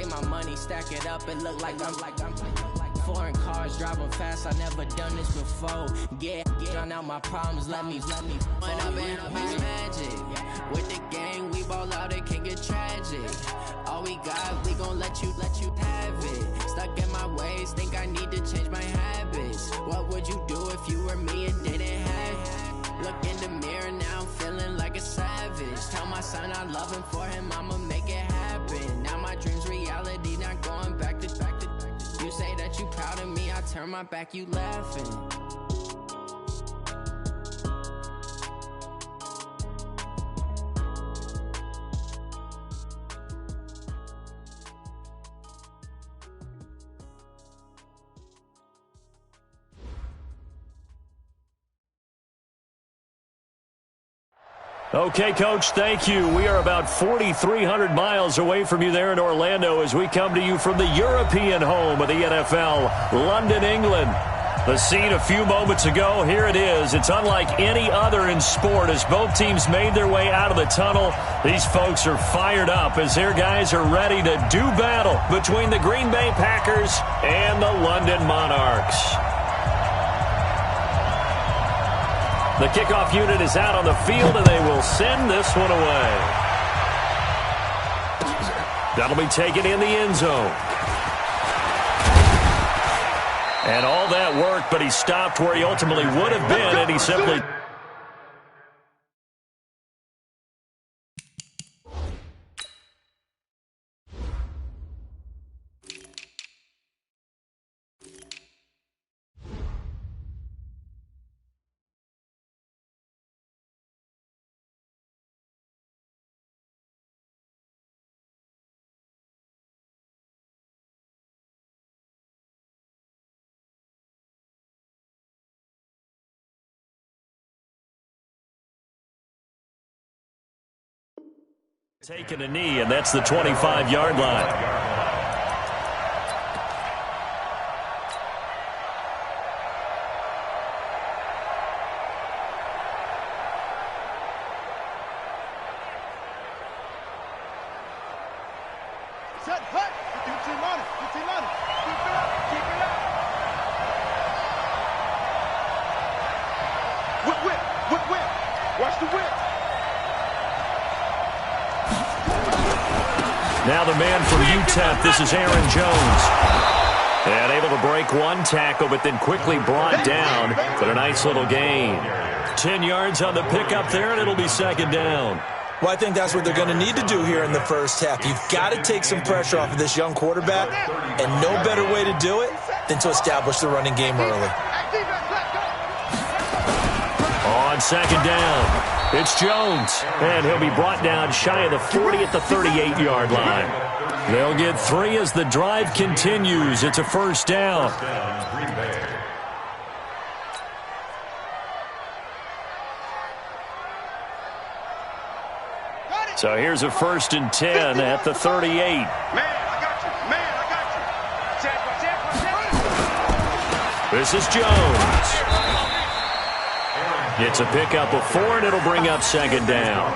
Say my money, stack it up, it look like I'm foreign cars, driving fast, I never done this before. Get on out my problems, let me When I've been up is magic. With the gang, we ball out, it can get tragic. All we got, we gon' let you have it. Stuck in my ways, think I need to change my habits. What would you do if you were me and didn't have it? Look in the mirror, now I'm feeling like a savage. Tell my son I love him, for him I'ma make it happen. Now my dream's reality, not going back to. You say that you proud of me, I turn my back, you laughing. Okay, Coach, thank you. We are about 4,300 miles away from you there in Orlando as we come to you from the European home of the NFL, London, England. The scene a few moments ago, here it is. It's unlike any other in sport as both teams made their way out of the tunnel. These folks are fired up as their guys are ready to do battle between the Green Bay Packers and the London Monarchs. The kickoff unit is out on the field, and they will send this one away. That'll be taken in the end zone. And all that worked, but he stopped where he ultimately would have been, and he simply... taking a knee, and that's the 25-yard line. Set, hut. Keep your team on it. Keep your team on it. Keep it up. Keep it up. Whip, whip. Whip, whip. Watch the whip. Now the man from UTEP, this is Aaron Jones. And able to break one tackle, but then quickly brought down. But a nice little gain. 10 yards on the pickup there, and it'll be second down. Well, I think that's what they're going to need to do here in the first half. You've got to take some pressure off of this young quarterback, and no better way to do it than to establish the running game early. On second down, it's Jones, and he'll be brought down shy of the 40 at the 38-yard line. They'll get 3 as the drive continues. It's a first down. So here's a first and 10 at the 38. Man, I got you. Man, I got you. This is Jones. It's a pickup of 4, and it'll bring up second down.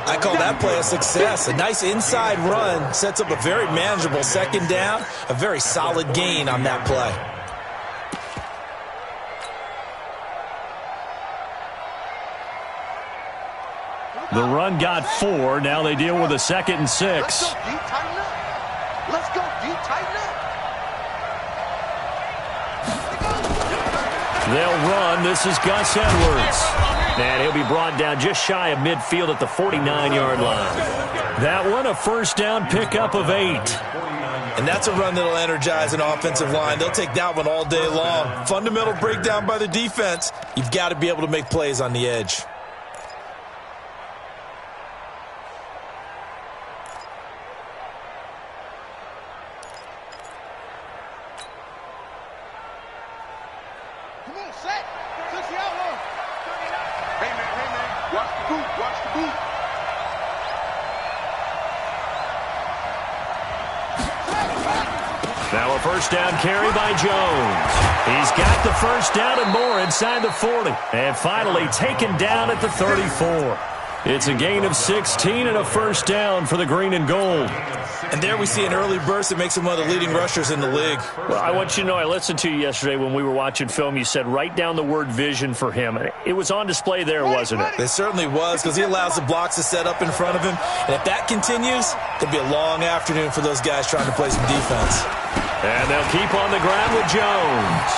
I call that play a success. A nice inside run sets up a very manageable second down. A very solid gain on that play. The run got 4. Now they deal with a 2nd and 6. Let's go, D. Tighten up. Let's go, D. Tighten up. They'll run. This is Gus Edwards. And he'll be brought down just shy of midfield at the 49-yard line. That one, a first down pickup of 8. And that's a run that'll energize an offensive line. They'll take that one all day long. Fundamental breakdown by the defense. You've got to be able to make plays on the edge. Now a first down carry by Jones. He's got the first down and more inside the 40. And finally taken down at the 34. It's a gain of 16 and a first down for the green and gold. And there we see an early burst that makes him one of the leading rushers in the league. Well, I want you to know, I listened to you yesterday when we were watching film. You said write down the word vision for him. It was on display there, wasn't it? It certainly was, because he allows the blocks to set up in front of him. And if that continues, it'll be a long afternoon for those guys trying to play some defense. And they'll keep on the ground with Jones.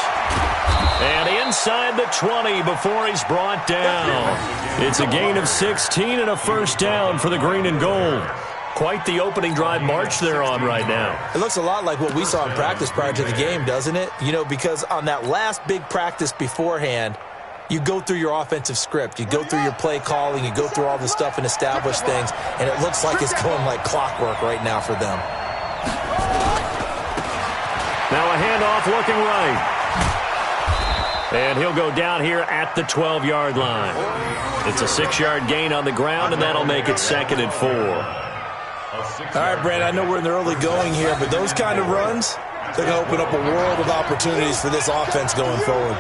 And inside the 20 before he's brought down. It's a gain of 16 and a first down for the green and gold. Quite the opening drive march they're on right now. It looks a lot like what we saw in practice prior to the game, doesn't it? You know, because on that last big practice beforehand, you go through your offensive script. You go through your play calling. You go through all the stuff and establish things. And it looks like it's going like clockwork right now for them. Now a handoff looking right. And he'll go down here at the 12-yard line. It's a 6-yard gain on the ground, and that'll make it 2nd and 4. All right, Brandon, I know we're in the early going here, but those kind of runs, they're going to open up a world of opportunities for this offense going forward.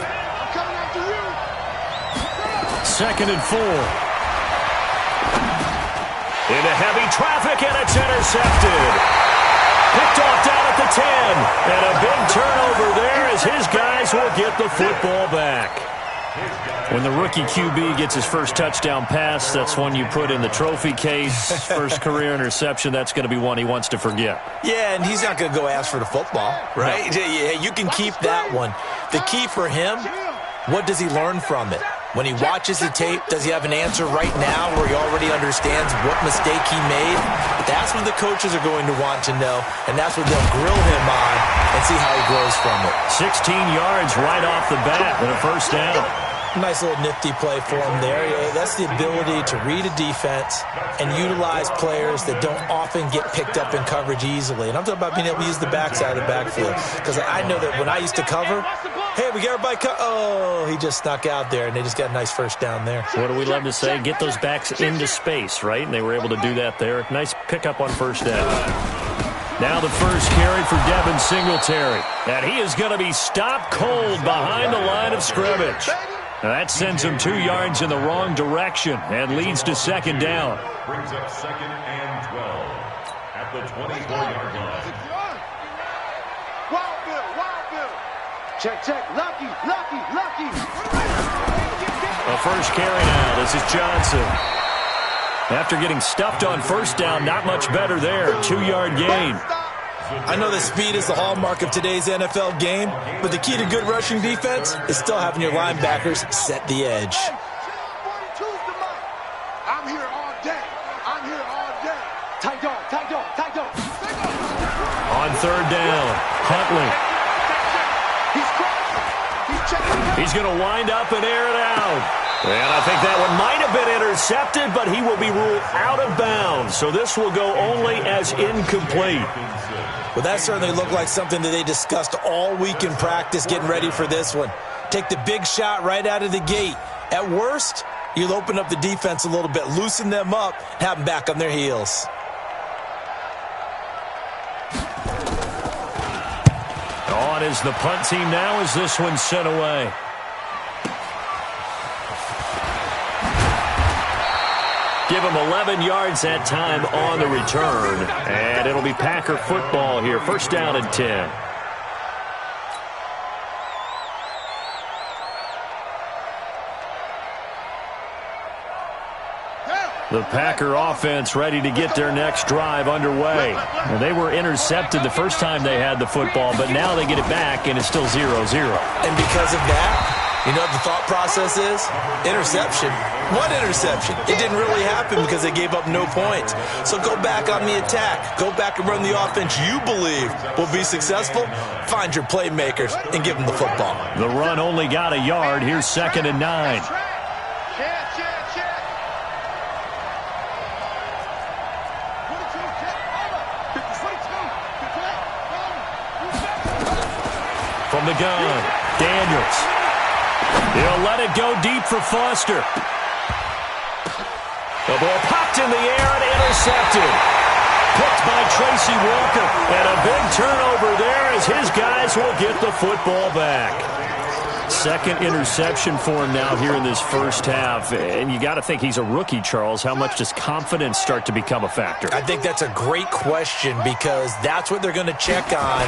2nd and 4. Into heavy traffic, and it's intercepted. Picked off down at the 10. And a big turnover there as his guys will get the football back. When the rookie QB gets his first touchdown pass, that's one you put in the trophy case. First career interception, that's going to be one he wants to forget. Yeah, and he's not going to go ask for the football, right? No. Yeah, you can keep that one. The key for him, what does he learn from it? When he watches the tape, does he have an answer right now where he already understands what mistake he made? That's what the coaches are going to want to know, and that's what they'll grill him on and see how he grows from it. 16 yards right off the bat and a first down. Nice little nifty play for him there. That's the ability to read a defense and utilize players that don't often get picked up in coverage easily. And I'm talking about being able to use the backside of the backfield. Because I know that when I used to cover, hey, we got everybody oh, he just snuck out there, and they just got a nice first down there. What do we love to say? Get those backs into space, right? And they were able to do that there. Nice pickup on first down. Now the first carry for Devin Singletary. And he is going to be stopped cold behind the line of scrimmage. Now that sends him 2 yards in the wrong direction and leads to 2nd down. Brings up 2nd and 12 at the 24-yard line. Wild Bill. Check. Lucky. A first carry now. This is Johnson. After getting stuffed on first down, not much better there. 2-yard gain. I know that speed is the hallmark of today's NFL game, but the key to good rushing defense is still having your linebackers set the edge. I'm here all day. Tight dog. On 3rd down, Huntley. He's going to wind up and air it out. And I think that one might have been intercepted, but he will be ruled out of bounds. So this will go only as incomplete. Well, that certainly looked like something that they discussed all week in practice getting ready for this one. Take the big shot right out of the gate. At worst, you'll open up the defense a little bit, loosen them up, have them back on their heels. On is the punt team now as this one's sent away. Give him 11 yards that time on the return. And it'll be Packer football here. First down and 10. The Packer offense ready to get their next drive underway. Well, they were intercepted the first time they had the football, but now they get it back, and it's still 0-0. And because of that, you know what the thought process is? Interception. What interception? It didn't really happen because they gave up no points. So go back on the attack. Go back and run the offense you believe will be successful. Find your playmakers and give them the football. The run only got a yard. Here's 2nd and 9. From the gun, Daniels. He'll let it go deep for Foster. The ball popped in the air and intercepted. Picked by Tracy Walker. And a big turnover there as his guys will get the football back. second interception for him now here in this first half. And you got to think he's a rookie, Charles. How much does confidence start to become a factor? I think that's a great question because that's what they're going to check on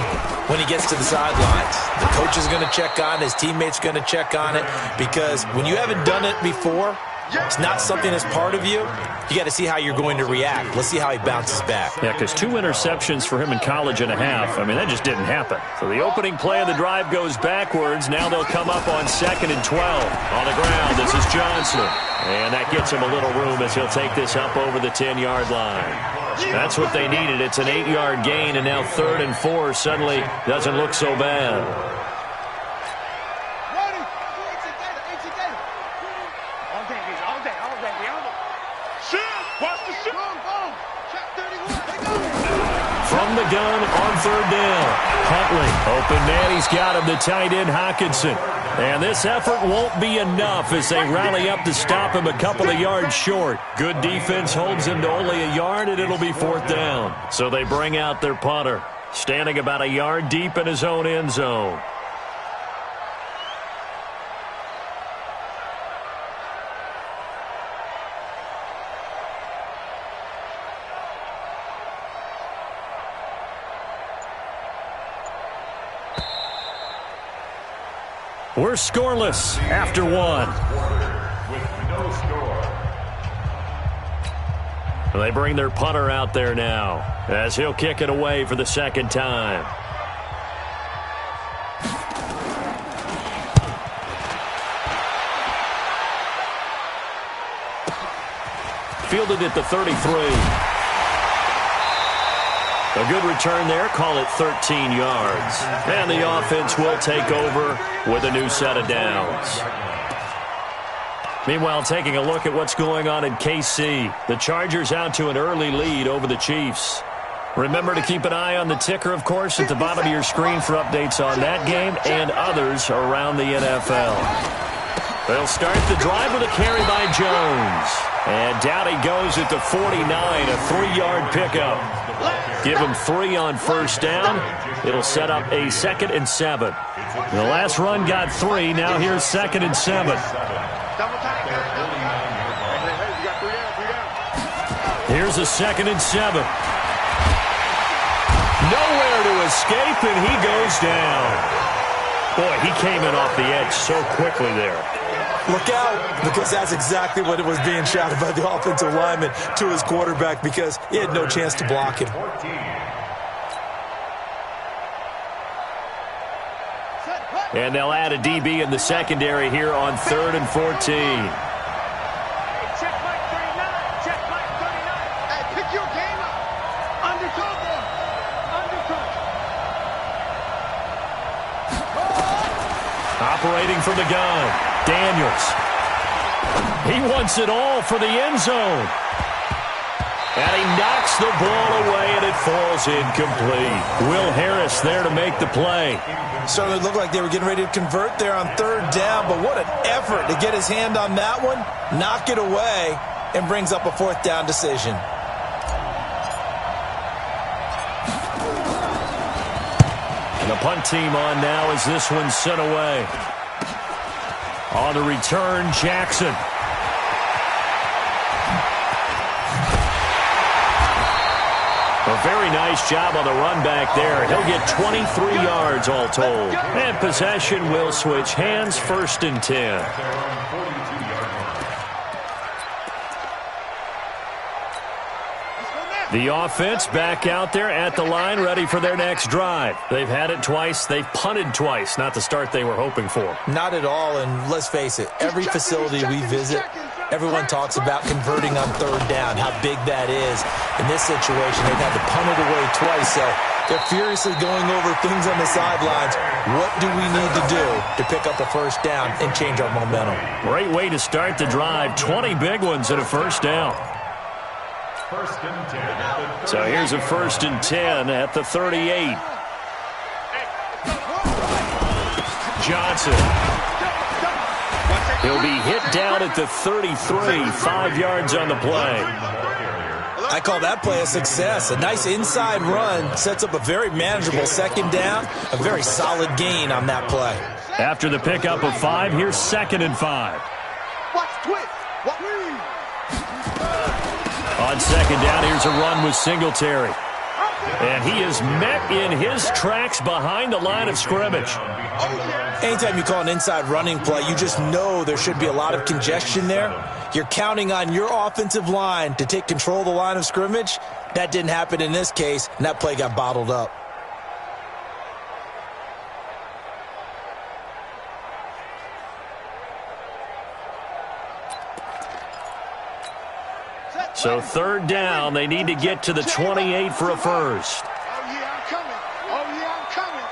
when he gets to the sidelines. The coach is going to check on, his teammates going to check on it, because when you haven't done it before, it's not something that's part of you. You got to see how you're going to react. Let's see how he bounces back. Yeah, because 2 interceptions for him in college and a half. I mean, that just didn't happen. So the opening play of the drive goes backwards. Now they'll come up on 2nd and 12. On the ground, this is Johnson. And that gets him a little room as he'll take this up over the 10-yard line. That's what they needed. It's an 8-yard gain, and now 3rd and 4 suddenly doesn't look so bad. From the gun on 3rd down. Huntley, open man, he's got him, the tight end Hockenson. And this effort won't be enough as they rally up to stop him a couple of yards short. Good defense holds him to only a yard, and it'll be 4th down. So they bring out their punter, standing about a yard deep in his own end zone. We're scoreless after 1. With no score. They bring their punter out there now as he'll kick it away for the 2nd time. Fielded at the 33. A good return there, call it 13 yards. And the offense will take over with a new set of downs. Meanwhile, taking a look at what's going on in KC. The Chargers out to an early lead over the Chiefs. Remember to keep an eye on the ticker, of course, at the bottom of your screen for updates on that game and others around the NFL. They'll start the drive with a carry by Jones. And down he goes at the 49, a 3-yard pickup. Give him 3 on 1st down. It'll set up a 2nd and 7. The last run got 3. Now here's 2nd and 7. Here's a 2nd and 7. Nowhere to escape, and he goes down. Boy, he came in off the edge so quickly there. Look out, because that's exactly what it was being shouted by the offensive lineman to his quarterback, because he had no chance to block him. And they'll add a DB in the secondary here on 3rd and 14. Check Mike 39. Check Mike 39. Hey, pick your game up. Undercover. Operating from the gun, Daniels. He wants it all for the end zone. And he knocks the ball away, and it falls incomplete. Will Harris there to make the play. Certainly looked like they were getting ready to convert there on 3rd down, but what an effort to get his hand on that one, knock it away, and brings up a 4th down decision. And the punt team on now as this one's sent away. On the return, Jackson. A very nice job on the run back there. He'll get 23 yards all told. And possession will switch hands, 1st and 10. The offense back out there at the line, ready for their next drive. They've had it twice. They've punted twice. Not the start they were hoping for. Not at all, and let's face it, every facility we visit, everyone talks about converting on 3rd down, how big that is. In this situation, they've had to punt it away twice, so they're furiously going over things on the sidelines. What do we need to do to pick up a 1st down and change our momentum? Great way to start the drive. 20 big ones and a 1st down. 1st and 10. So here's a 1st and 10 at the 38. Johnson. He'll be hit down at the 33, 5 yards on the play. I call that play a success. A nice inside run sets up a very manageable second down, a very solid gain on that play. After the pickup of 5, here's 2nd and 5. Watch twist. On 2nd down, here's a run with Singletary. And he is met in his tracks behind the line of scrimmage. Anytime you call an inside running play, you just know there should be a lot of congestion there. You're counting on your offensive line to take control of the line of scrimmage. That didn't happen in this case, and that play got bottled up. So 3rd down, they need to get to the 28 for a first. Oh, yeah, I'm coming. Oh, yeah, I'm coming.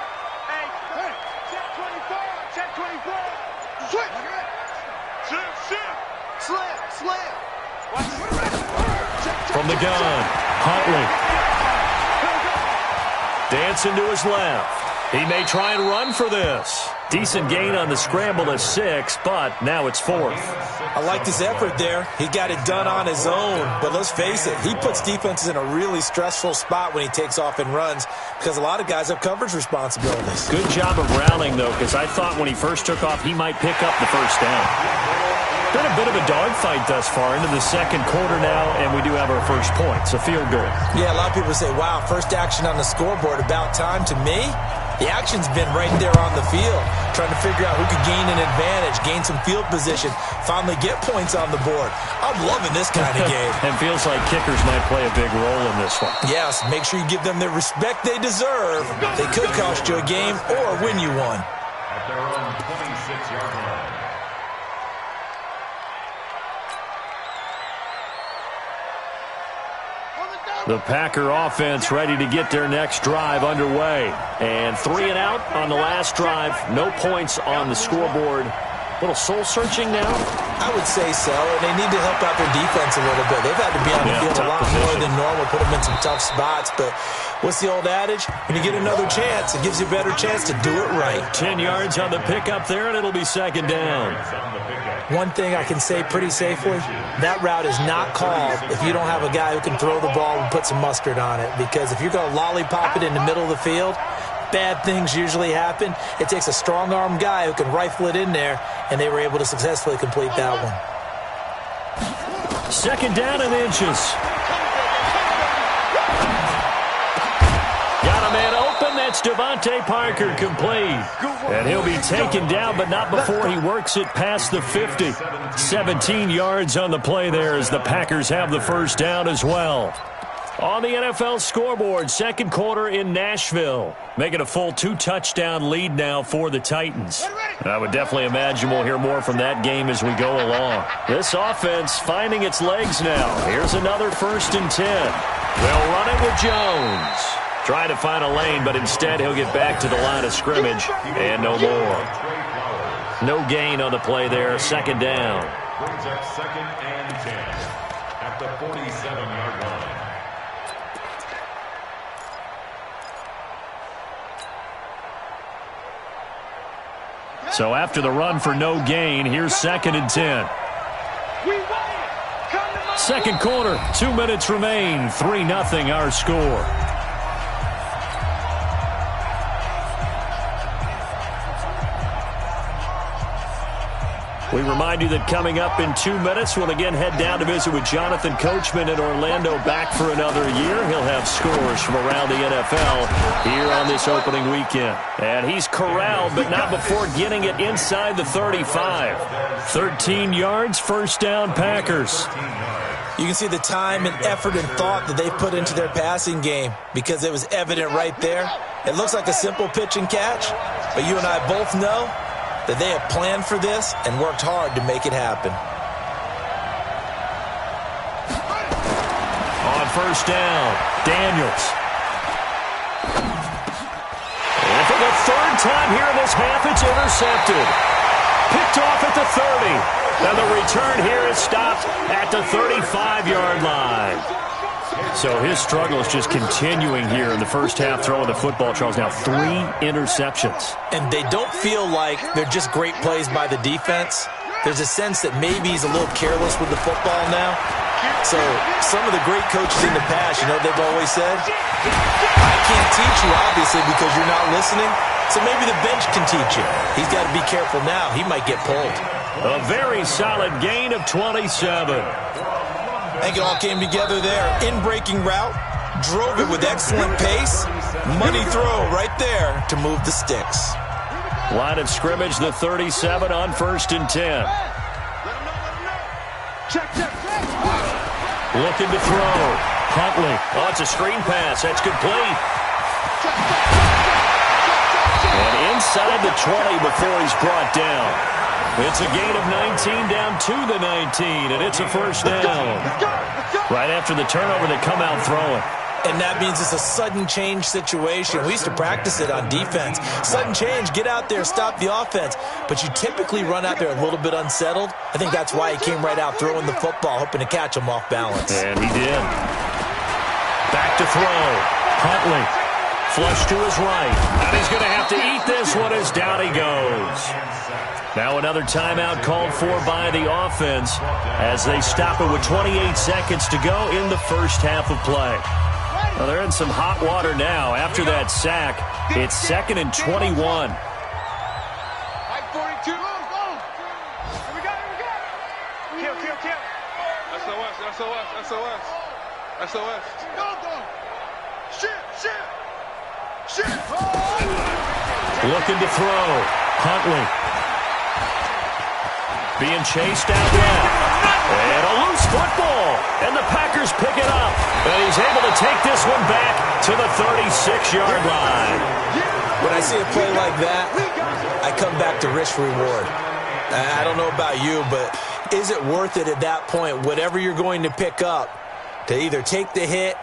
Hey, check 24. Check 24. Switch. Slam. From the gun, Huntley. Dancing to his left. He may try and run for this. Decent gain on the scramble at 6, but now it's 4th. I like this effort there. He got it done on his own. But let's face it, he puts defenses in a really stressful spot when he takes off and runs because a lot of guys have coverage responsibilities. Good job of rallying, though, because I thought when he first took off, he might pick up the first down. Been a bit of a dogfight thus far into the 2nd quarter now, and we do have our first point, so feel good. Yeah, a lot of people say, wow, first action on the scoreboard, about time. To me, the action's been right there on the field, trying to figure out who could gain an advantage, gain some field position, finally get points on the board. I'm loving this kind of game. And feels like kickers might play a big role in this one. Yes, make sure you give them the respect they deserve. They could cost you a game or win you one. At their own 26-yard line. The Packer offense ready to get their next drive underway. And 3 and out on the last drive. No points on the scoreboard. Little soul-searching now? I would say so, and they need to help out their defense a little bit. They've had to be on the field a lot more than normal, put them in some tough spots. But what's the old adage? When you get another chance, it gives you a better chance to do it right. 10 yards on the pickup there, and it'll be 2nd down. One thing I can say pretty safely, that route is not called if you don't have a guy who can throw the ball and put some mustard on it. Because if you're going to lollipop it in the middle of the field, bad things usually happen. It takes a strong-arm guy who can rifle it in there, and they were able to successfully complete that one. 2nd down and inches. Got a man open. That's Devontae Parker complete. And he'll be taken down, but not before he works it past the 50. 17 yards on the play there as the Packers have the first down as well. On the NFL scoreboard, 2nd quarter in Nashville. Making a full 2-touchdown lead now for the Titans. I would definitely imagine we'll hear more from that game as we go along. This offense finding its legs now. Here's another 1st and 10. They'll run it with Jones. Trying to find a lane, but instead he'll get back to the line of scrimmage. And no more. No gain on the play there. 2nd down. Brings up 2nd and 10 at the 47-yard line. So after the run for no gain, here's 2nd and 10. 2nd quarter, 2 minutes remain. 3-0 our score. We remind you that coming up in 2 minutes, we'll again head down to visit with Jonathan Coachman in Orlando, back for another year. He'll have scores from around the NFL here on this opening weekend. And he's corralled, but not before getting it inside the 35. 13 yards, 1st down Packers. You can see the time and effort and thought that they put into their passing game because it was evident right there. It looks like a simple pitch and catch, but you and I both know that they have planned for this and worked hard to make it happen. On 1st down, Daniels. And for the 3rd time here in this half, it's intercepted. Picked off at the 30. And the return here is stopped at the 35-yard line. So his struggle is just continuing here in the first half, throwing the football, Charles. Now 3 interceptions. And they don't feel like they're just great plays by the defense. There's a sense that maybe he's a little careless with the football now. So some of the great coaches in the past, you know what they've always said? I can't teach you, obviously, because you're not listening. So maybe the bench can teach you. He's got to be careful now. He might get pulled. A very solid gain of 27. I think it all came together there. In-breaking route. Drove it with excellent pace. Money throw right there to move the sticks. Line of scrimmage, the 37 on 1st and 10. Looking to throw. Huntley. Oh, it's a screen pass. That's complete. And inside the 20 before he's brought down. It's a gain of 19 down to the 19, and it's a first down. Right after the turnover, they come out throwing. And that means it's a sudden change situation. We used to practice it on defense. Sudden change, get out there, stop the offense. But you typically run out there a little bit unsettled. I think that's why he came right out throwing the football, hoping to catch him off balance. And he did. Back to throw. Huntley. Flush to his right. And he's going to have to eat this one as down he goes. Now another timeout called for by the offense as they stop it with 28 seconds to go in the first half of play. Well, they're in some hot water now. After that sack, it's 2nd and 21. Right 42. Go. Here we go. Kill. SOS. Go. Shit. Looking to throw. Huntley. Being chased out left. And a loose football. And the Packers pick it up. And he's able to take this one back to the 36-yard line. When I see a play like that, I come back to risk-reward. I don't know about you, but is it worth it at that point, whatever you're going to pick up, to either take the hit,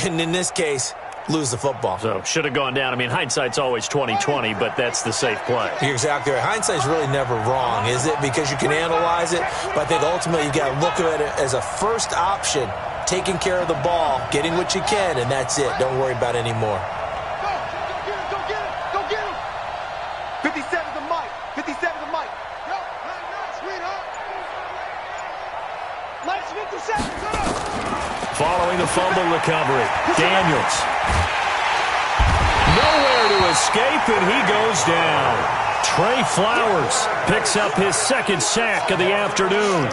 and in this case, lose the football? So, should have gone down. I mean, hindsight's always 20/20, but that's the safe play. You're exactly right. Hindsight's really never wrong, is it? Because you can analyze it, but I think ultimately you got to look at it as a first option, taking care of the ball, getting what you can, and that's it. Don't worry about any more. Go get him. 57 to Mike. Yo, sweetheart. Last 50 seconds. Following the fumble recovery, Daniels. Nowhere to escape, and he goes down. Trey Flowers picks up his 2nd sack of the afternoon.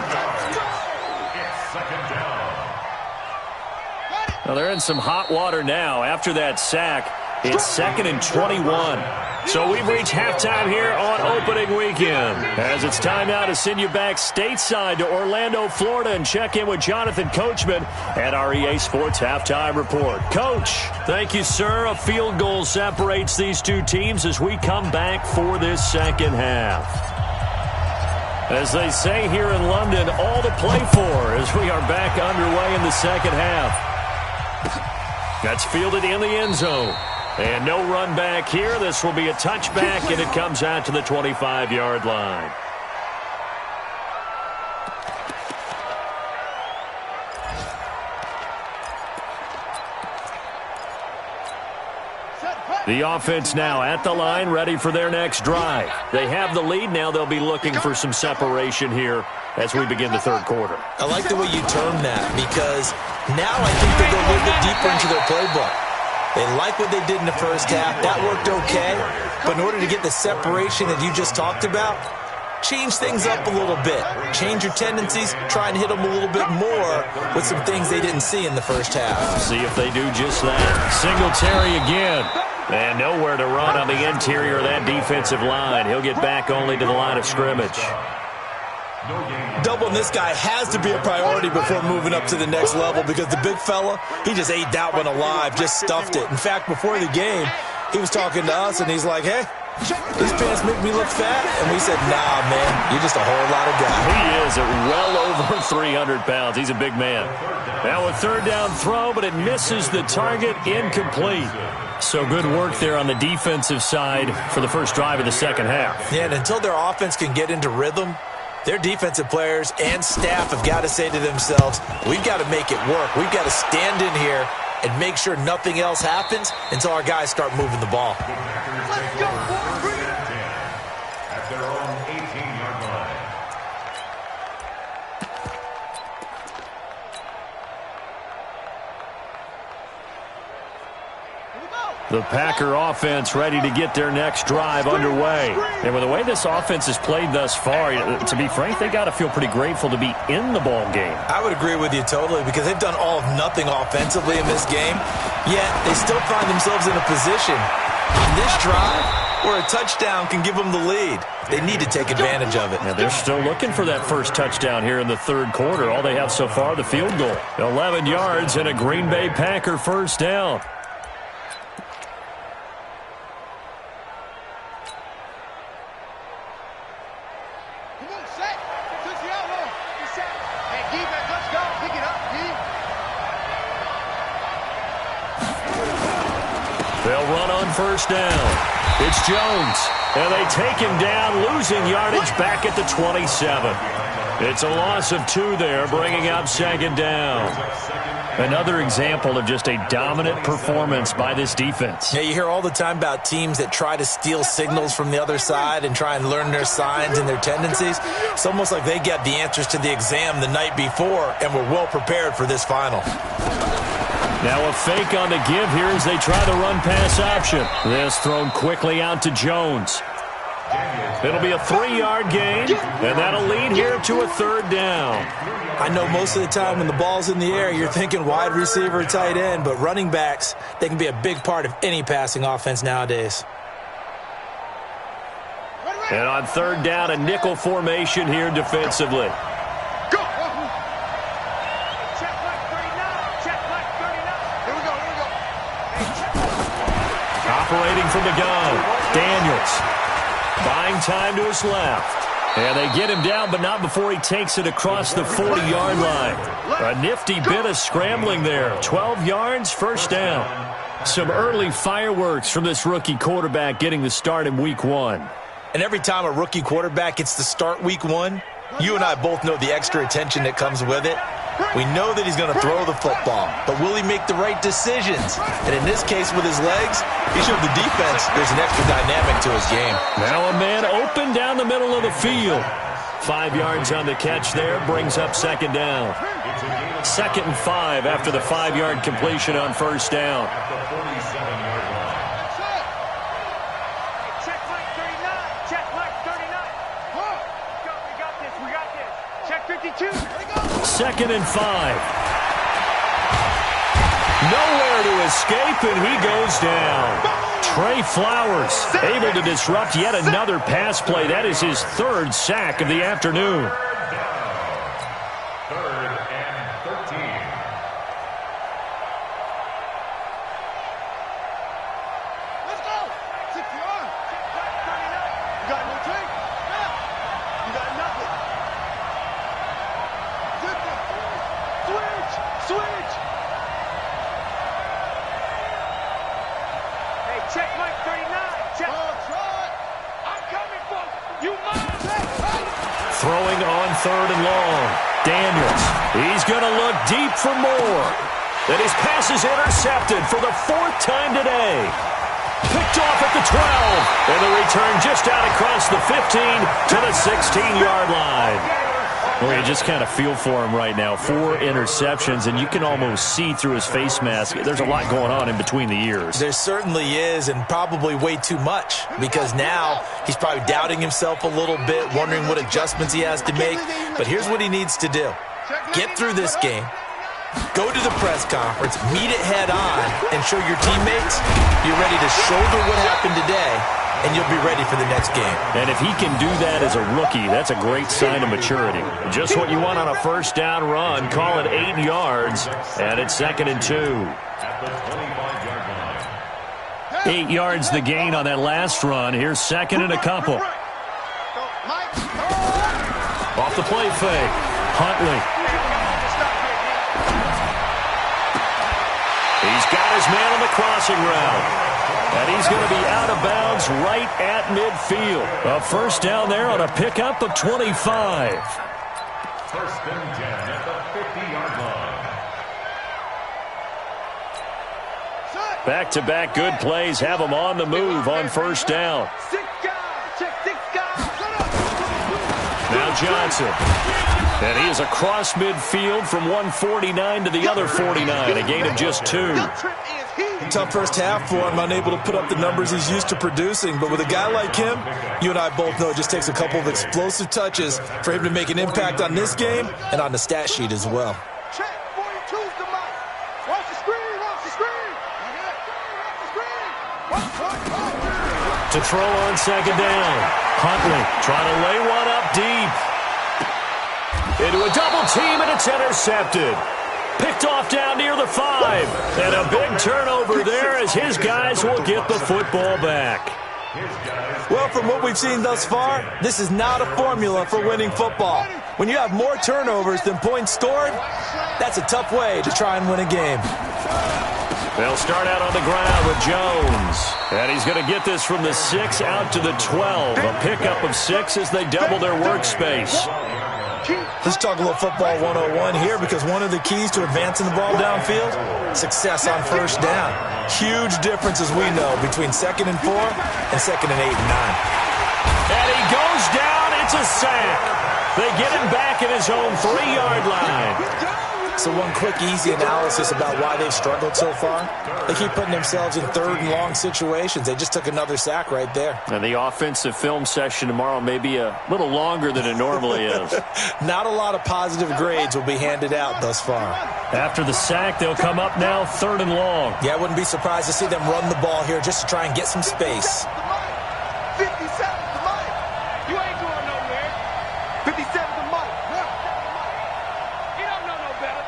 Well, they're in some hot water now. After that sack, it's 2nd and 21. So we've reached halftime here on opening weekend. As it's time now to send you back stateside to Orlando, Florida, and check in with Jonathan Coachman at our EA Sports Halftime Report. Coach, thank you, sir. A field goal separates these two teams as we come back for this second half. As they say here in London, all to play for as we are back underway in the second half. That's fielded in the end zone. And no run back here. This will be a touchback, and it comes out to the 25-yard line. The offense now at the line, ready for their next drive. They have the lead. Now they'll be looking for some separation here as we begin the third quarter. I like the way you term that, because now I think they go a little bit deeper into their playbook. They like what they did in the first half. That worked okay. But in order to get the separation that you just talked about, change things up a little bit. Change your tendencies. Try and hit them a little bit more with some things they didn't see in the first half. See if they do just that. Singletary again. And nowhere to run on the interior of that defensive line. He'll get back only to the line of scrimmage. Doubling this guy has to be a priority before moving up to the next level, because the big fella, he just ate that one alive, just stuffed it. In fact, before the game, he was talking to us, and he's like, hey, these pants make me look fat. And we said, nah, man, you're just a whole lot of guy. He is at well over 300 pounds. He's a big man. Now a third down throw, but it misses the target, incomplete. So good work there on the defensive side for the first drive of the second half. Yeah, and until their offense can get into rhythm, their defensive players and staff have got to say to themselves, we've got to make it work. We've got to stand in here and make sure nothing else happens until our guys start moving the ball. Let's go, boys. At their own 18-yard line. The Packer offense ready to get their next drive underway. And with the way this offense has played thus far, to be frank, they got to feel pretty grateful to be in the ball game. I would agree with you totally because they've done all of nothing offensively in this game, yet they still find themselves in a position on this drive where a touchdown can give them the lead. They need to take advantage of it. Yeah, they're still looking for that first touchdown here in the third quarter. All they have so far, the field goal. 11 yards and a Green Bay Packer first down. They'll run on first down. It's Jones, and they take him down, losing yardage back at the 27. It's a loss of 2 there, bringing up second down. Another example of just a dominant performance by this defense. Yeah, you hear all the time about teams that try to steal signals from the other side and try and learn their signs and their tendencies. It's almost like they get the answers to the exam the night before and were well prepared for this final. Now a fake on the give here as they try the run-pass option. This thrown quickly out to Jones. It'll be a 3-yard gain, and that'll lead here to a third down. I know most of the time when the ball's in the air, you're thinking wide receiver, tight end, but running backs, they can be a big part of any passing offense nowadays. And on third down, a nickel formation here defensively. Operating from the gun, Daniels. Buying time to his left. And they get him down, but not before he takes it across the 40-yard line. A nifty bit of scrambling there. 12 yards, first down. Some early fireworks from this rookie quarterback getting the start in week 1. And every time a rookie quarterback gets to start week 1, you and I both know the extra attention that comes with it. We know that he's going to throw the football, but will he make the right decisions? And in this case, with his legs, he showed the defense there's an extra dynamic to his game. Now a man open down the middle of the field. 5 yards on the catch there, brings up second down. 2nd and 5 after the 5-yard completion on first down. Second and 5. Nowhere to escape, and he goes down. Trey Flowers able to disrupt yet another pass play. That is his 3rd sack of the afternoon. 3rd and 13. Let's go. 60 yards. You got no take. You got nothing. Switch. Hey, check Mike 39. Check. I'm coming for you. Throwing on 3rd and long. Daniels. He's going to look deep for more. And his pass is intercepted for the 4th time today. Picked off at the 12. And the return just out across the 15 to the 16-yard line. Well, you just kind of feel for him right now. 4 interceptions, and you can almost see through his face mask. There's a lot going on in between the ears. There certainly is, and probably way too much, because now he's probably doubting himself a little bit, wondering what adjustments he has to make. But here's what he needs to do. Get through this game, go to the press conference, meet it head on, and show your teammates you're ready to shoulder what happened today, and you'll be ready for the next game. And if he can do that as a rookie, that's a great sign of maturity. Just what you want on a first down run. Call it 8 yards, and it's 2nd and 2. At the 25-yard line. 8 yards the gain on that last run. Here's 2nd and a couple. Off the play fake. Huntley. He's got his man on the crossing route. And he's going to be out of bounds right at midfield. A first down there on a pickup of 25. 1st and 10 at the 50-yard line. Back-to-back good plays have him on the move on first down. Six guys. Check 6 guys. Now Johnson. And he is across midfield from 149 to the other 49, a gain of just 2. Tough first half for him, unable to put up the numbers he's used to producing. But with a guy like him, you and I both know it just takes a couple of explosive touches for him to make an impact on this game and on the stat sheet as well. Check, 42's the mic. Watch the screen, watch the screen. Watch the screen. To throw on second down. Huntley trying to lay one up deep. Into a double team, and it's intercepted. Picked off down near the 5. And a big turnover there as his guys will get the football back. Well, from what we've seen thus far, this is not a formula for winning football. When you have more turnovers than points scored, that's a tough way to try and win a game. They'll start out on the ground with Jones. And he's going to get this from the 6 out to the 12. A pickup of 6 as they double their workspace. Let's talk a little football 101 here, because one of the keys to advancing the ball downfield, success on first down. Huge difference, as we know, between 2nd and 4 and 2nd and 8 and 9. And he goes down. It's a sack. They get him back at his own 3-yard line. So one quick, easy analysis about why they've struggled so far. They keep putting themselves in 3rd and long situations. They just took another sack right there. And the offensive film session tomorrow may be a little longer than it normally is. Not a lot of positive grades will be handed out thus far. After the sack, they'll come up now 3rd and long. Yeah, I wouldn't be surprised to see them run the ball here just to try and get some space. 57's the mic. You ain't going nowhere. 57's the mic. You don't know no better.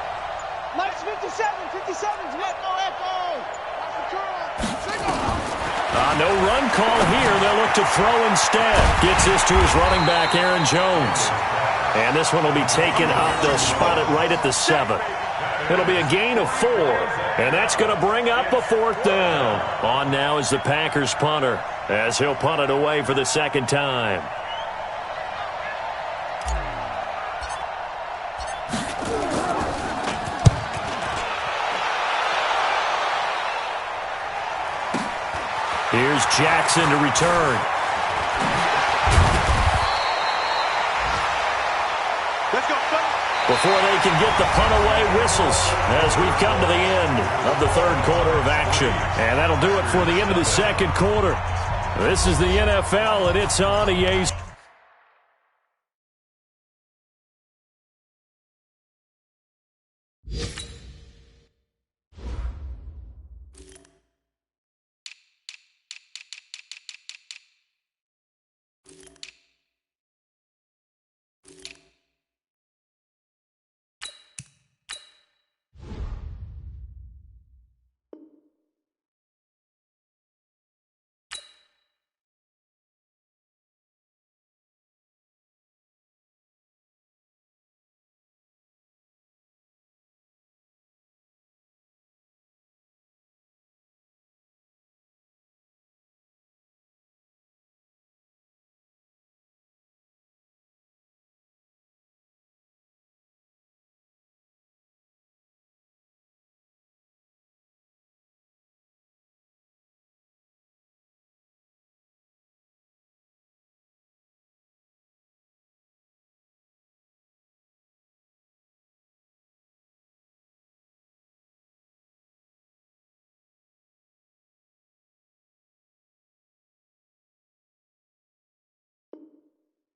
Mike's 57's what? No echo. Watch the curl. No run call here. They'll look to throw instead. Gets this to his running back, Aaron Jones. And this one will be taken up. They'll spot it right at the 7. It'll be a gain of 4. And that's going to bring up a 4th down. On now is the Packers punter, as he'll punt it away for the 2nd time. Here's Jackson to return. Let's go, son. Before they can get the punt away, whistles as we've come to the end of the 3rd quarter of action. And that'll do it for the end of the 2nd quarter. This is the NFL, and it's on EA's.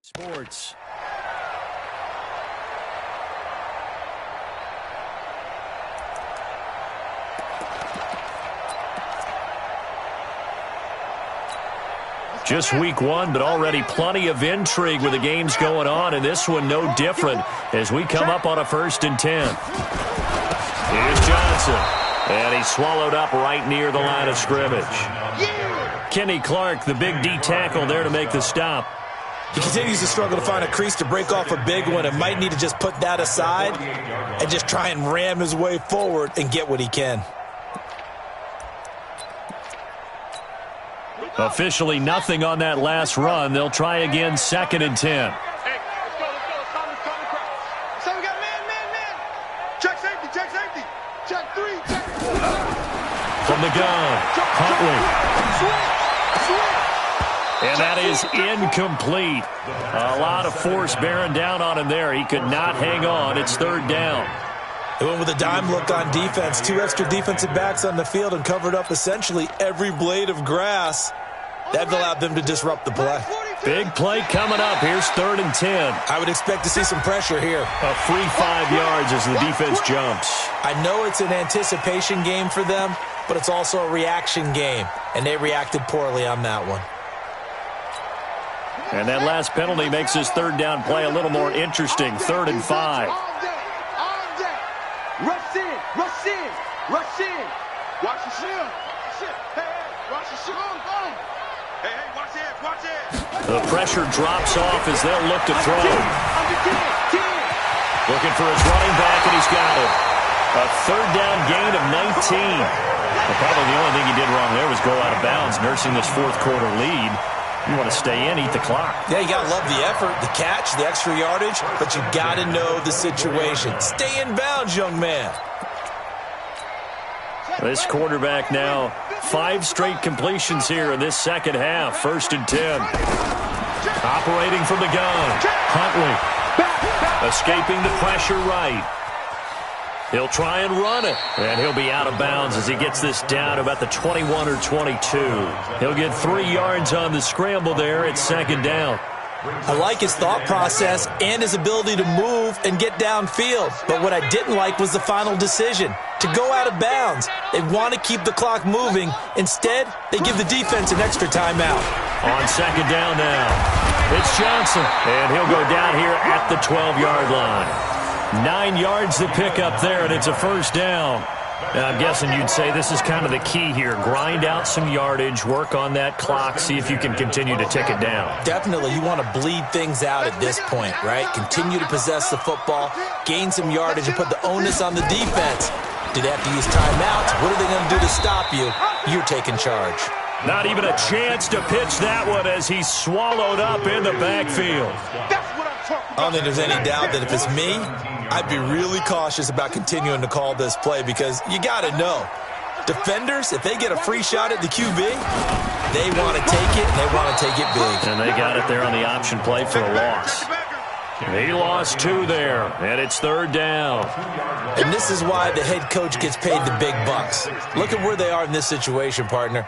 Sports. Just week 1, but already plenty of intrigue with the games going on, and this one no different as we come up on a 1st and 10. Here's Johnson, and he's swallowed up right near the line of scrimmage. Kenny Clark, the big D tackle, there to make the stop. He continues to struggle to find a crease to break off a big one, and might need to just put that aside and just try and ram his way forward and get what he can. Officially nothing on that last run. They'll try again, 2nd and 10. Hey, let's go. It's time. So we got man. Check safety. Check 3, check 4. From the gun, Huntley. Switch. And that is incomplete. A lot of force bearing down on him there. He could not hang on. It's third down. They went with a dime look on defense. 2 extra defensive backs on the field and covered up essentially every blade of grass. That allowed them to disrupt the play. Big play coming up. Here's 3rd and 10. I would expect to see some pressure here. A free 5 yards as the defense jumps. I know it's an anticipation game for them, but it's also a reaction game, and they reacted poorly on that one. And that last penalty makes this third down play a little more interesting. 3rd and 5. Rush in, rush in, rush in. Watch your shield. Hey, watch your shield. Hey, watch it, watch it. The pressure drops off as they'll look to throw. Looking for his running back, and he's got it. A third down gain of 19. Well, probably the only thing he did wrong there was go out of bounds, nursing this fourth quarter lead. You want to stay in, eat the clock. Yeah, you got to love the effort, the catch, the extra yardage, but you got to know the situation. Stay in bounds, young man. This quarterback now, 5 straight completions here in this second half. 1st and 10. Operating from the gun. Huntley. Escaping the pressure right. He'll try and run it, and he'll be out of bounds as he gets this down about the 21 or 22. He'll get 3 yards on the scramble there at 2nd down. I like his thought process and his ability to move and get downfield. But what I didn't like was the final decision, to go out of bounds. They want to keep the clock moving. Instead, they give the defense an extra timeout. On 2nd down now, it's Johnson, and he'll go down here at the 12-yard line. 9 yards to pick up there, and it's a 1st down. Now, I'm guessing you'd say this is kind of the key here. Grind out some yardage, work on that clock, see if you can continue to tick it down. Definitely, you want to bleed things out at this point, right? Continue to possess the football, gain some yardage, and put the onus on the defense. Do they have to use timeouts? What are they going to do to stop you? You're taking charge. Not even a chance to pitch that one as he's swallowed up in the backfield. I don't think there's any doubt that if it's me, I'd be really cautious about continuing to call this play because you got to know, defenders, if they get a free shot at the QB, they want to take it, and they want to take it big. And they got it there on the option play for a loss. He lost 2 there, and it's 3rd down. And this is why the head coach gets paid the big bucks. Look at where they are in this situation, partner.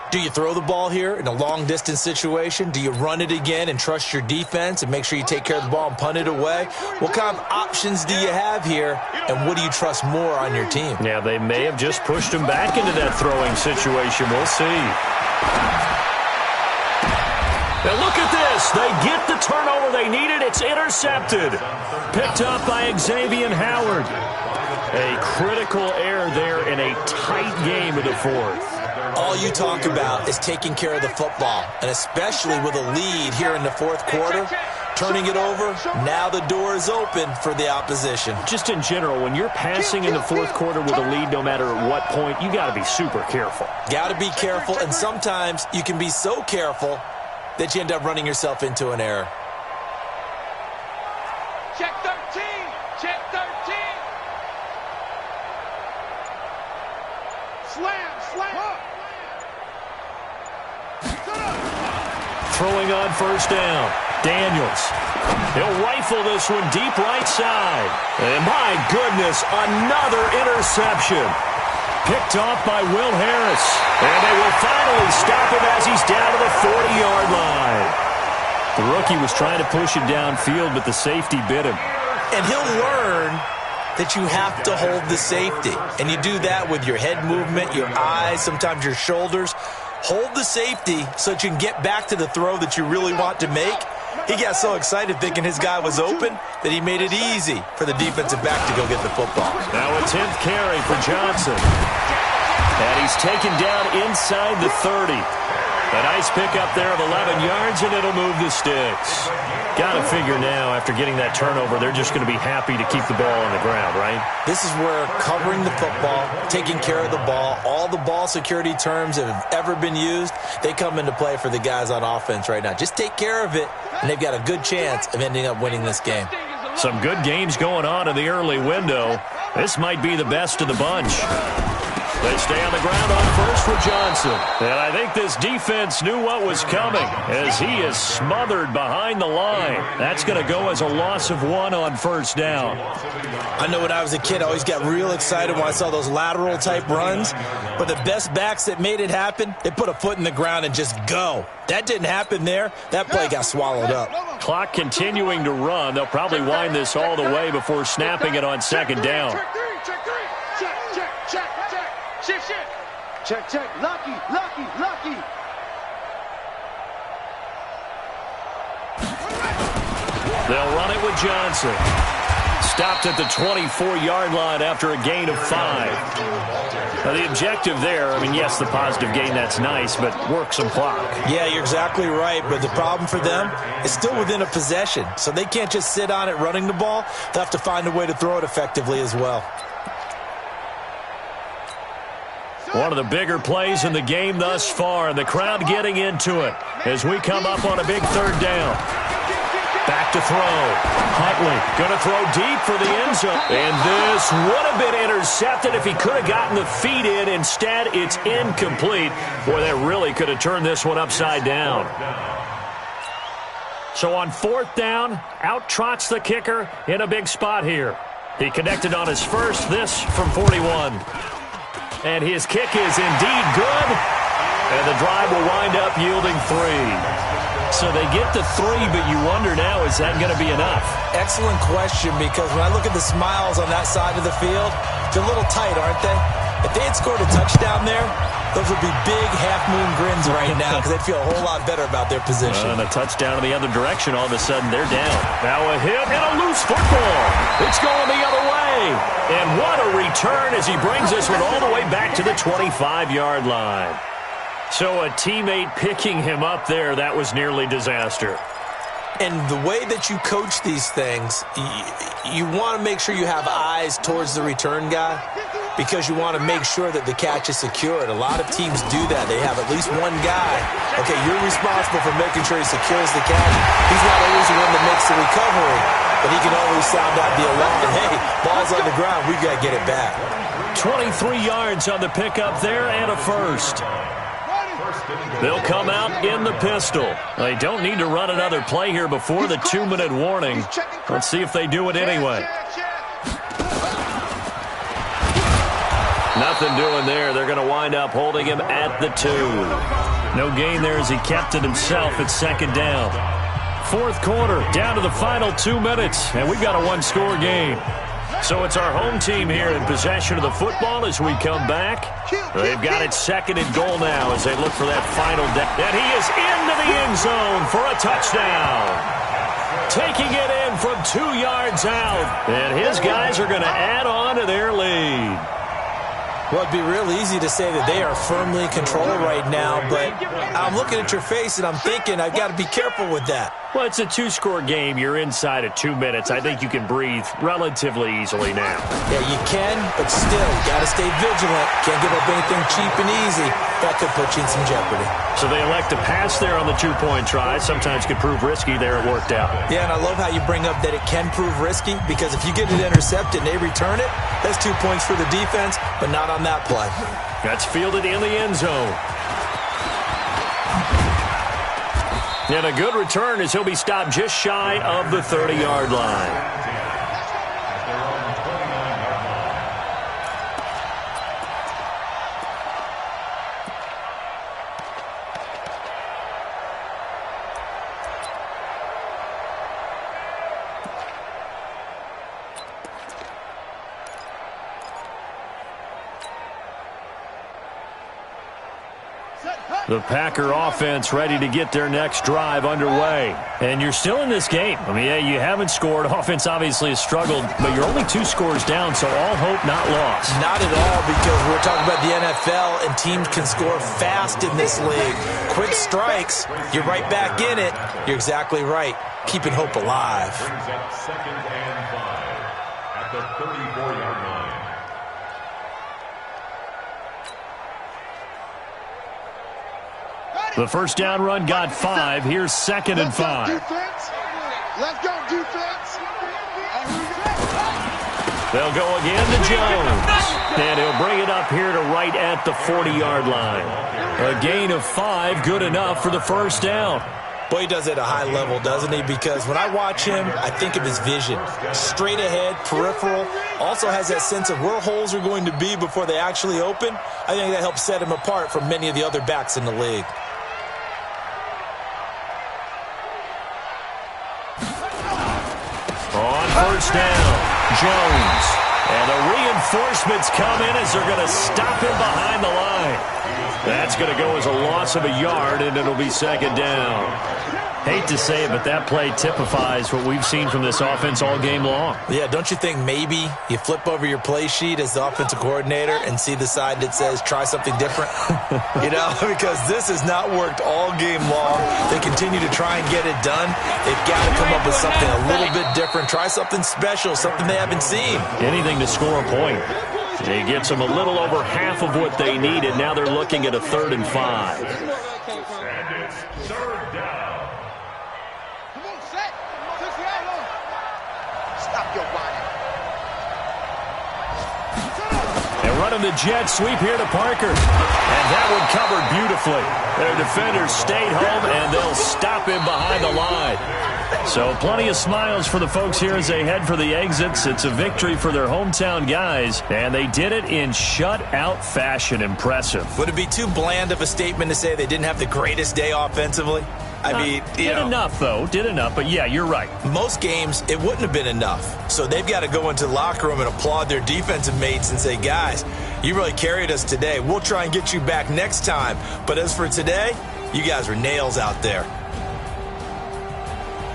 Do you throw the ball here in a long-distance situation? Do you run it again and trust your defense and make sure you take care of the ball and punt it away? What kind of options do you have here, and what do you trust more on your team? Yeah, they may have just pushed him back into that throwing situation. We'll see. Now look at this. They get the turnover they needed. It's intercepted. Picked up by Xavier Howard. A critical error there in a tight game in the 4th. All you talk about is taking care of the football, and especially with a lead here in the 4th quarter, turning it over, now the door is open for the opposition. Just in general, when you're passing in the 4th quarter with a lead, no matter at what point, you got to be super careful. Got to be careful, and sometimes you can be so careful that you end up running yourself into an error. Check 13, check 13. Slam, slam. Throwing on 1st down. Daniels. He'll rifle this one deep right side. And my goodness, another interception. Picked off by Will Harris. And they will finally stop him as he's down to the 40-yard line. The rookie was trying to push it downfield, but the safety bit him. And he'll learn that you have to hold the safety. And you do that with your head movement, your eyes, sometimes your shoulders. Hold the safety so that you can get back to the throw that you really want to make. He got so excited thinking his guy was open that he made it easy for the defensive back to go get the football. Now a 10th carry for Johnson. And he's taken down inside the 30. A nice pickup there of 11 yards, and it'll move the sticks. Got to figure now, after getting that turnover, they're just going to be happy to keep the ball on the ground, right? This is where covering the football, taking care of the ball, all the ball security terms that have ever been used, they come into play for the guys on offense right now. Just take care of it, and they've got a good chance of ending up winning this game. Some good games going on in the early window. This might be the best of the bunch. They stay on the ground on first with Johnson. And I think this defense knew what was coming as he is smothered behind the line. That's going to go as a loss of 1 on first down. I know when I was a kid, I always got real excited when I saw those lateral-type runs. But the best backs that made it happen, they put a foot in the ground and just go. That didn't happen there. That play got swallowed up. Clock continuing to run. They'll probably wind this all the way before snapping it on second down. Check. Lucky. They'll run it with Johnson. Stopped at the 24-yard line after a gain of 5. Now, the objective there, I mean, yes, the positive gain, that's nice, but work some clock. Yeah, you're exactly right, but the problem for them is still within a possession, so they can't just sit on it running the ball. They'll have to find a way to throw it effectively as well. One of the bigger plays in the game thus far, and the crowd getting into it as we come up on a big third down. Back to throw. Huntley going to throw deep for the end zone. And this would have been intercepted if he could have gotten the feet in. Instead, it's incomplete. Boy, that really could have turned this one upside down. So on fourth down, out trots the kicker in a big spot here. He connected on his first, this from 41. And his kick is indeed good. And the drive will wind up yielding 3. So they get to 3, but you wonder now, is that going to be enough? Excellent question, because when I look at the smiles on that side of the field, they're a little tight, aren't they? If they had scored a touchdown there, those would be big half-moon grins right now because they'd feel a whole lot better about their position. And a touchdown in the other direction, all of a sudden they're down. Now a hit and a loose football. It's going the other way. And what a return as he brings this one all the way back to the 25-yard line. So a teammate picking him up there, that was nearly disaster. And the way that you coach these things, you want to make sure you have eyes towards the return guy because you want to make sure that the catch is secured. A lot of teams do that. They have at least one guy. Okay, you're responsible for making sure he secures the catch. He's not always the one that makes the recovery, but he can always sound out the alarm. Hey, ball's on the ground. We got to get it back. 23 yards on the pickup there and a first. They'll come out in the pistol. They don't need to run another play here before the 2-minute warning. Let's see if they do it anyway. Nothing doing there. They're going to wind up holding him at the 2. No gain there as he kept it himself at second down. Fourth quarter, down to the final 2 minutes, and we've got a one-score game. So it's our home team here in possession of the football as we come back. They've got it second and goal now as they look for that final down. And he is into the end zone for a touchdown. Taking it in from 2 yards out. And his guys are going to add on to their lead. Well, it'd be real easy to say that they are firmly in control right now, but I'm looking at your face and I'm thinking I've got to be careful with that. Well, it's a 2-score game. You're inside of 2 minutes. I think you can breathe relatively easily now. Yeah, you can, but still, you got to stay vigilant. Can't give up anything cheap and easy. That could put you in some jeopardy. So they elect to pass there on the 2-point try. Sometimes could prove risky. There it worked out. Yeah, and I love how you bring up that it can prove risky because if you get it intercepted and they return it, that's 2 points for the defense, but not on that play. That's fielded in the end zone. And a good return as he'll be stopped just shy of the 30-yard line. The Packer offense ready to get their next drive underway. And you're still in this game. I mean, yeah, you haven't scored. Offense obviously has struggled, but you're only 2 scores down, so all hope not lost. Not at all, because we're talking about the NFL, and teams can score fast in this league. Quick strikes, you're right back in it. You're exactly right. Keeping hope alive. Second and 5 at the 34-yard line. The first down run got 5. Here's second and 5. Let's go, defense. They'll go again to Jones. And he'll bring it up here to right at the 40-yard line. A gain of 5, good enough for the first down. Boy, he does it at a high level, doesn't he? Because when I watch him, I think of his vision. Straight ahead, peripheral. Also has that sense of where holes are going to be before they actually open. I think that helps set him apart from many of the other backs in the league. On first down, Jones. And the reinforcements come in as they're going to stop him behind the line. That's going to go as a loss of a yard, and it'll be second down. Hate to say it, but that play typifies what we've seen from this offense all game long. Yeah, don't you think maybe you flip over your play sheet as the offensive coordinator and see the side that says try something different? Because this has not worked all game long. They continue to try and get it done. They've got to come up with something a little bit different. Try something special, something they haven't seen. Anything to score a point. It gets them a little over half of what they needed. Now they're looking at a 3rd and 5. And it's third down. Come on, set. Stop your whining. And running the jet sweep here to Parker. And that one covered beautifully. Their defenders stayed home, and they'll stop him behind the line. So plenty of smiles for the folks here as they head for the exits. It's a victory for their hometown guys, and they did it in shutout fashion. Impressive. Would it be too bland of a statement to say they didn't have the greatest day offensively? I mean, did enough, though. Did enough, but yeah, you're right. Most games, it wouldn't have been enough. So they've got to go into the locker room and applaud their defensive mates and say, guys, you really carried us today. We'll try and get you back next time. But as for today, you guys were nails out there.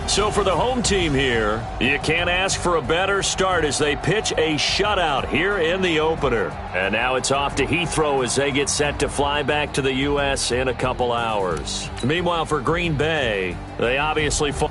So for the home team here, you can't ask for a better start as they pitch a shutout here in the opener. And now it's off to Heathrow as they get set to fly back to the U.S. in a couple hours. Meanwhile, for Green Bay, they obviously fall